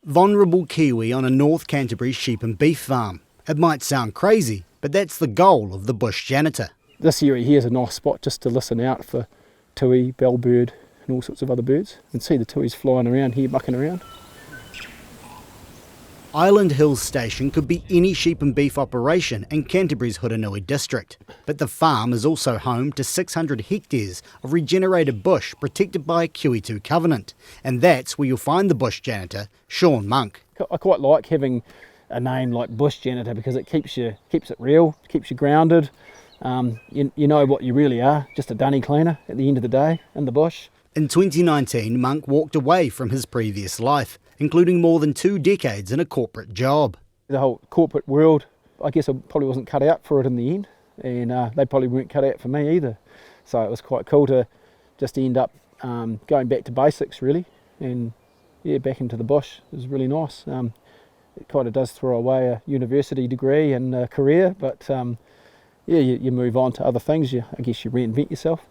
Vulnerable kiwi on a North Canterbury sheep and beef farm. It might sound crazy, but that's the goal of the Bush Janitor. This area here is a nice spot just to listen out for tui, bellbird and all sorts of other birds. You can see the tuis flying around here, mucking around. Island Hills Station could be any sheep and beef operation in Canterbury's Huranui district. But the farm is also home to 600 hectares of regenerated bush protected by a Kiwi2 covenant. And that's where you'll find the Bush Janitor, Sean Monk. I quite like having a name like Bush Janitor because it keeps it real, keeps you grounded. You know what you really are, just a dunny cleaner at the end of the day in the bush. In 2019, Monk walked away from his previous life, including more than 2 decades in a corporate job. The whole corporate world, I guess I probably wasn't cut out for it in the end, and they probably weren't cut out for me either. So it was quite cool to just end up going back to basics really, and yeah, back into the bush. It was really nice. It kind of does throw away a university degree and a career, but yeah, you move on to other things. I guess you reinvent yourself.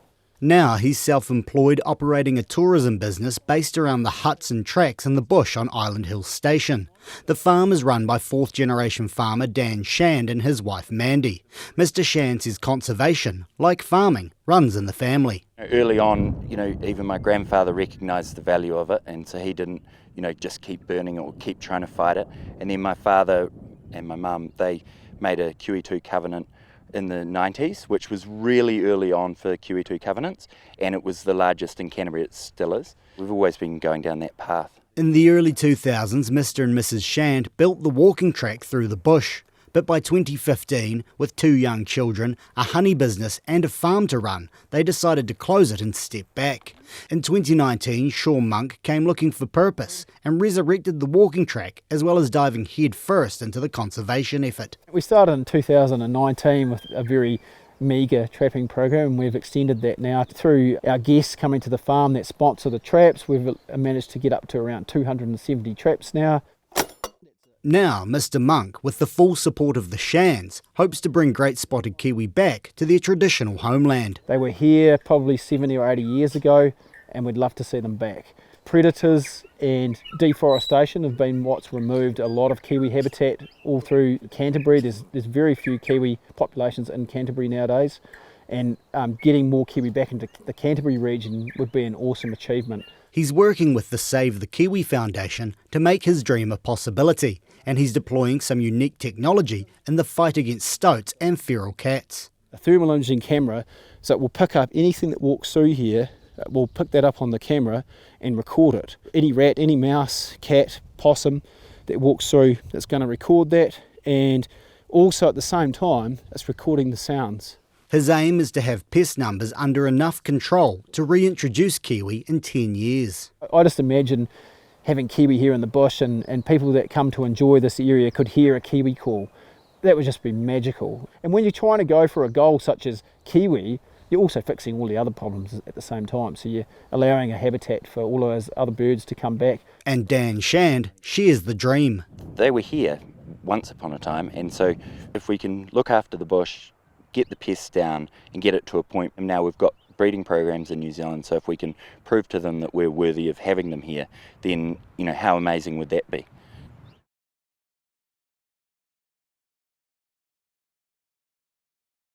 Now he's self-employed, operating a tourism business based around the huts and tracks in the bush on Island Hills Station. The farm is run by 4th-generation farmer Dan Shand and his wife Mandy. Mr Shand says conservation, like farming, runs in the family. Early on, even my grandfather recognised the value of it, and so he didn't, just keep burning it or keep trying to fight it. And then my father and my mum, they made a Kiwi2 covenant in the 90s, which was really early on for Kiwi2 covenants, and it was the largest in Canterbury. It still is. We've always been going down that path. In the early 2000s, Mr and Mrs Shand built the walking track through the bush. But by 2015, with 2 young children, a honey business and a farm to run, they decided to close it and step back. In 2019, Sean Monk came looking for purpose and resurrected the walking track, as well as diving head first into the conservation effort. We started in 2019 with a very meagre trapping program, and we've extended that now through our guests coming to the farm that sponsor the traps. We've managed to get up to around 270 traps now. Now, Mr Monk, with the full support of the Shands, hopes to bring great spotted kiwi back to their traditional homeland. They were here probably 70 or 80 years ago, and we'd love to see them back. Predators and deforestation have been what's removed a lot of kiwi habitat all through Canterbury. There's very few kiwi populations in Canterbury nowadays, and getting more kiwi back into the Canterbury region would be an awesome achievement. He's working with the Save the Kiwi Foundation to make his dream a possibility, and he's deploying some unique technology in the fight against stoats and feral cats. A thermal imaging camera, so it will pick up anything that walks through here. We'll pick that up on the camera and record it. Any rat, any mouse, cat, possum that walks through, it's going to record that, and also at the same time it's recording the sounds. His aim is to have pest numbers under enough control to reintroduce kiwi in 10 years. I just imagine having kiwi here in the bush, and people that come to enjoy this area could hear a kiwi call. That would just be magical. And when you're trying to go for a goal such as kiwi, you're also fixing all the other problems at the same time. So you're allowing a habitat for all of those other birds to come back. And Dan Shand shares the dream. They were here once upon a time, and so if we can look after the bush, get the pests down and get it to a point, and now we've got breeding programs in New Zealand, so if we can prove to them that we're worthy of having them here, then how amazing would that be?